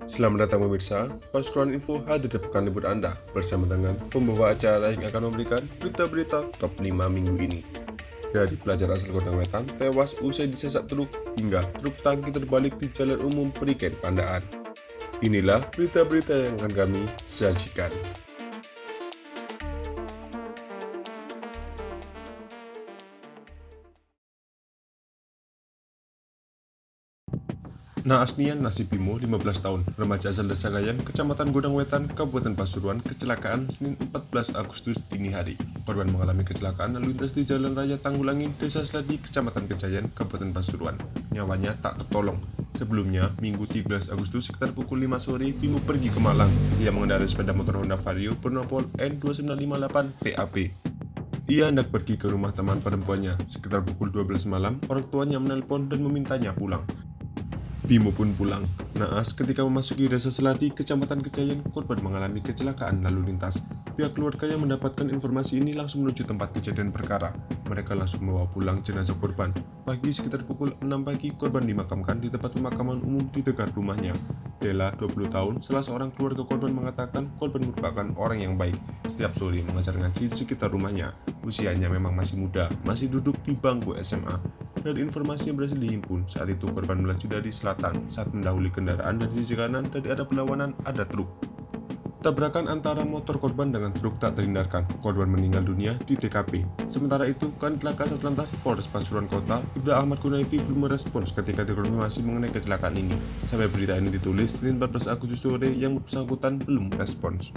Selamat datang pemirsa, Pasuruan Info hadir di pekan libur Anda bersama dengan pembawa acara yang akan memberikan berita-berita top 5 minggu ini. Dari pelajar asal Kota Wetan tewas usai disesak truk hingga truk tangki terbalik di jalan umum Perigen Pandaan. Inilah berita-berita yang akan kami sajikan. Naasnian Nasib Bimo, 15 tahun, remaja asal Desa Gayam, Kecamatan Godang Wetan, Kabupaten Pasuruan, kecelakaan Senin 14 Agustus dini hari. Korban mengalami kecelakaan lalu lintas di Jalan Raya Tanggulangin, Desa Sladi, Kecamatan Kejayan, Kabupaten Pasuruan. Nyawanya tak tertolong. Sebelumnya, Minggu 13 Agustus sekitar pukul 5 sore, Bimo pergi ke Malang. Ia mengendarai sepeda motor Honda Vario bernomor N2958 VAP. Ia hendak pergi ke rumah teman perempuannya. Sekitar pukul 12 malam, orang tuanya menelpon dan memintanya pulang. Bimo pun pulang. Naas ketika memasuki Desa Seladi, Kecamatan Kejayan, korban mengalami kecelakaan lalu lintas. Pihak keluarga yang mendapatkan informasi ini langsung menuju tempat kejadian perkara. Mereka langsung membawa pulang jenazah korban. Pagi sekitar pukul 6 pagi, korban dimakamkan di tempat pemakaman umum di dekat rumahnya. Dela, 20 tahun, salah seorang keluarga korban mengatakan korban merupakan orang yang baik. Setiap sore mengajar ngaji di sekitar rumahnya. Usianya memang masih muda, masih duduk di bangku SMA. Dari informasi yang berhasil dihimpun, saat itu korban melaju dari selatan saat mendahului kendaraan dari sisi kanan dan di arah berlawanan ada truk. Tabrakan antara motor korban dengan truk tak terhindarkan. Korban meninggal dunia di TKP. Sementara itu, Kanit Laka Satlantas Polres Pasuruan Kota, Ibda Ahmad Kunaifi belum merespons ketika dikonfirmasi mengenai kecelakaan ini. Sampai berita ini ditulis Senin 14 Agustus sore yang bersangkutan belum respons.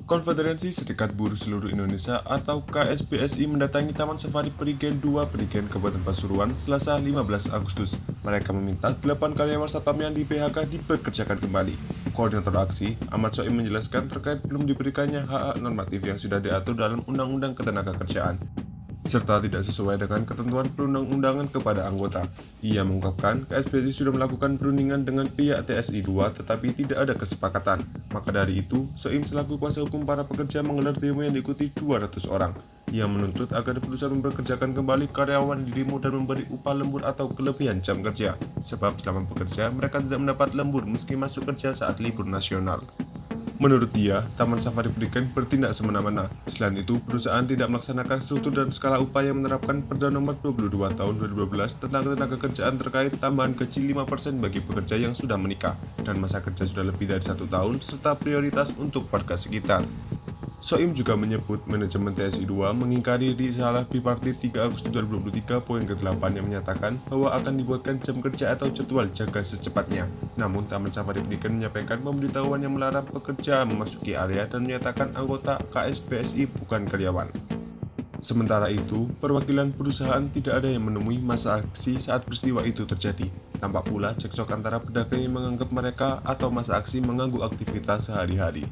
Konfederasi Serikat Buruh Seluruh Indonesia atau KSBSI mendatangi Taman Safari Perigen 2 Perigen Kabupaten Pasuruan Selasa 15 Agustus. Mereka meminta 8 karyawan satpam yang di PHK dipekerjakan kembali. Koordinator aksi, Ahmad Soim menjelaskan terkait belum diberikannya hak-hak normatif yang sudah diatur dalam Undang-Undang Ketenagakerjaan, serta tidak sesuai dengan ketentuan perundang-undangan kepada anggota. Ia mengungkapkan KSBSI sudah melakukan perundingan dengan pihak TSI 2 tetapi tidak ada kesepakatan. Maka dari itu, Soim selaku kuasa hukum para pekerja menggelar demo yang diikuti 200 orang. Ia menuntut agar perusahaan mempekerjakan kembali karyawan di demo dan memberi upah lembur atau kelebihan jam kerja. Sebab selama bekerja mereka tidak mendapat lembur meski masuk kerja saat libur nasional. Menurut dia, Taman Safari Perigen bertindak semena-mena. Selain itu, perusahaan tidak melaksanakan struktur dan skala upah yang menerapkan Perda Nomor 22 Tahun 2012 tentang ketenagakerjaan terkait tambahan gaji 5% bagi pekerja yang sudah menikah dan masa kerja sudah lebih dari 1 tahun, serta prioritas untuk warga sekitar. Soim juga menyebut manajemen TSI 2 mengingkari risalah bipartit 3 Agustus 2023 poin ke-8 yang menyatakan bahwa akan dibuatkan jam kerja atau jadwal jaga secepatnya. Namun, Taman Safari Perigen menyampaikan pemberitahuan yang melarang pekerja memasuki area dan menyatakan anggota KSBSI bukan karyawan. Sementara itu, perwakilan perusahaan tidak ada yang menemui masa aksi saat peristiwa itu terjadi. Tampak pula cekcok antara pedagang yang menganggap mereka atau masa aksi mengganggu aktivitas sehari-hari.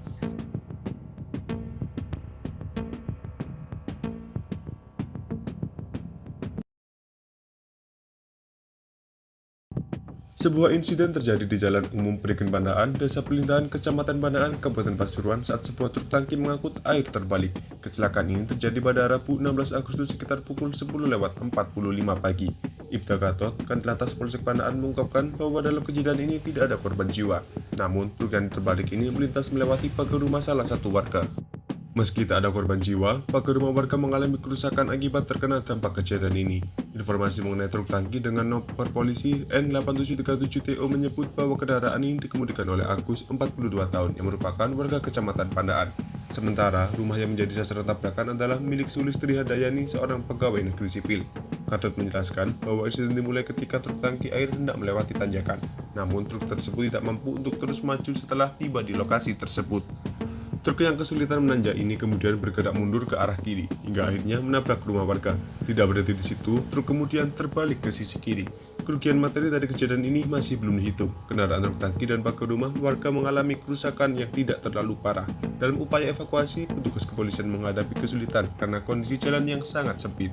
Sebuah insiden terjadi di Jalan Umum Perigen Pandaan, Desa Pelintahan, Kecamatan Pandaan, Kabupaten Pasuruan saat sebuah truk tangki mengangkut air terbalik. Kecelakaan ini terjadi pada Rabu 16 Agustus sekitar pukul 10.45 pagi. Ibda Gatot, Kanit Polsek Pandaan mengungkapkan bahwa dalam kejadian ini tidak ada korban jiwa. Namun, truk yang terbalik ini melintas melewati pagar rumah salah satu warga. Meski tak ada korban jiwa, pagar rumah warga mengalami kerusakan akibat terkena dampak kejadian ini. Informasi mengenai truk tangki dengan nomor polisi N8737TO menyebut bahwa kendaraan ini dikemudikan oleh Agus, 42 tahun, yang merupakan warga Kecamatan Pandaan. Sementara, rumah yang menjadi sasaran tabrakan adalah milik Sulistri Handayani, seorang pegawai negeri sipil. Gatot menjelaskan bahwa insiden dimulai ketika truk tangki air hendak melewati tanjakan. Namun, truk tersebut tidak mampu untuk terus maju setelah tiba di lokasi tersebut. Truk yang kesulitan menanjak ini kemudian bergerak mundur ke arah kiri, hingga akhirnya menabrak rumah warga. Tidak berhenti di situ, truk kemudian terbalik ke sisi kiri. Kerugian materi dari kejadian ini masih belum dihitung. Kendaraan truk tangki dan pagar rumah warga mengalami kerusakan yang tidak terlalu parah. Dalam upaya evakuasi, petugas kepolisian menghadapi kesulitan karena kondisi jalan yang sangat sempit.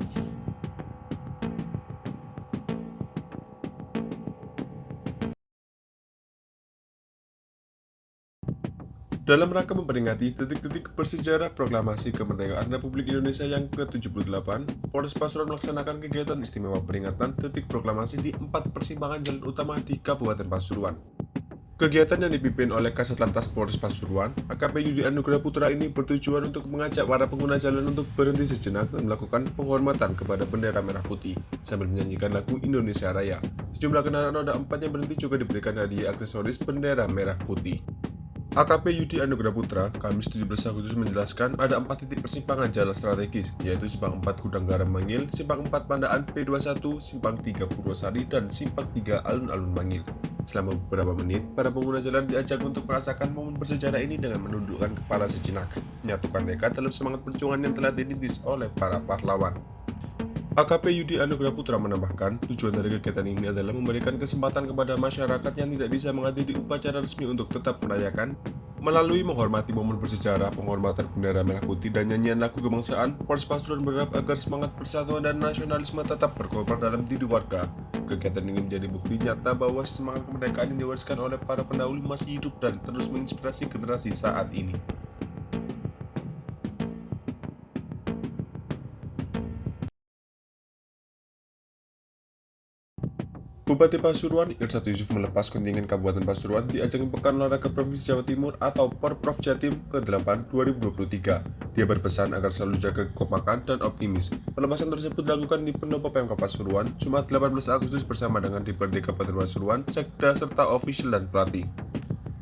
Dalam rangka memperingati detik-detik bersejarah proklamasi kemerdekaan Republik Indonesia yang ke-78, Polres Pasuruan melaksanakan kegiatan istimewa peringatan detik proklamasi di 4 persimpangan jalan utama di Kabupaten Pasuruan. Kegiatan yang dipimpin oleh Kasat Lantas Polres Pasuruan, AKP Yudi Anugrah Putra ini bertujuan untuk mengajak para pengguna jalan untuk berhenti sejenak dan melakukan penghormatan kepada bendera merah putih sambil menyanyikan lagu Indonesia Raya. Sejumlah kendaraan roda 4 yang berhenti juga diberikan hadiah aksesoris bendera merah putih. AKP Yudi Anugrah Putra, Kamis 17 Agustus menjelaskan ada 4 titik persimpangan jalan strategis, yaitu Simpang 4 Gudang Garam Mangil, Simpang 4 Pandaan P21, Simpang 3 Purwosari, dan Simpang 3 Alun-Alun Mangil. Selama beberapa menit, para pengguna jalan diajak untuk merasakan momen bersejarah ini dengan menundukkan kepala sejenak, menyatukan tekad dalam semangat perjuangan yang telah dirintis oleh para pahlawan. AKP Yudi Anugrah Putra menambahkan, tujuan dari kegiatan ini adalah memberikan kesempatan kepada masyarakat yang tidak bisa menghadiri upacara resmi untuk tetap merayakan melalui menghormati momen bersejarah, penghormatan bendera merah putih, dan nyanyian lagu kebangsaan. Polres Pasuruan berharap agar semangat persatuan dan nasionalisme tetap berkobar dalam diri warga. Kegiatan ini menjadi bukti nyata bahwa semangat kemerdekaan yang diwariskan oleh para pendahulu masih hidup dan terus menginspirasi generasi saat ini. Bupati Pasuruan, Irsad Yusuf melepas kontingen Kabupaten Pasuruan di ajang Pekan Olahraga Provinsi Jawa Timur atau Porprov Jatim ke-8 2023. Dia berpesan agar selalu jaga kekompakan dan optimis. Pelepasan tersebut dilakukan di Pendopo Pemkab Pasuruan, Jumat 18 Agustus bersama dengan DPRD Kabupaten Pasuruan, Sekda, serta ofisial dan pelatih.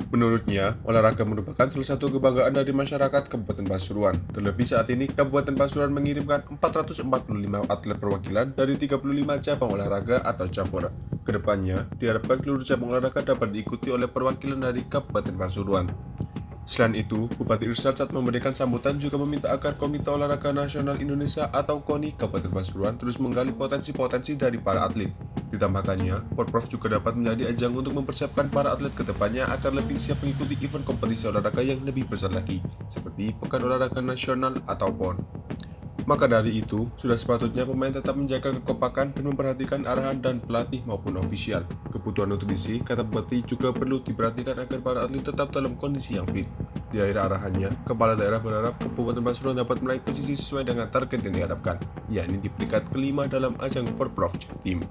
Menurutnya, olahraga merupakan salah satu kebanggaan dari masyarakat Kabupaten Pasuruan. Terlebih saat ini, Kabupaten Pasuruan mengirimkan 445 atlet perwakilan dari 35 cabang olahraga atau cabur. Kedepannya, diharapkan seluruh cabang olahraga dapat diikuti oleh perwakilan dari Kabupaten Pasuruan. Selain itu, Bupati Irsad saat memberikan sambutan juga meminta agar Komite Olahraga Nasional Indonesia atau KONI Kabupaten Pasuruan terus menggali potensi-potensi dari para atlet. Ditambahkannya, Porprov juga dapat menjadi ajang untuk mempersiapkan para atlet ke depannya agar lebih siap mengikuti event kompetisi olahraga yang lebih besar lagi, seperti Pekan Olahraga Nasional atau PON. Maka dari itu, sudah sepatutnya pemain tetap menjaga kekompakan dan memperhatikan arahan dan pelatih maupun ofisial. Kebutuhan nutrisi, kata Bupati, juga perlu diperhatikan agar para atlet tetap dalam kondisi yang fit. Di akhir arahannya, Kepala Daerah berharap Kabupaten Pasuruan dapat meraih posisi sesuai dengan target yang diharapkan, yakni di peringkat kelima dalam ajang Porprov Jatim.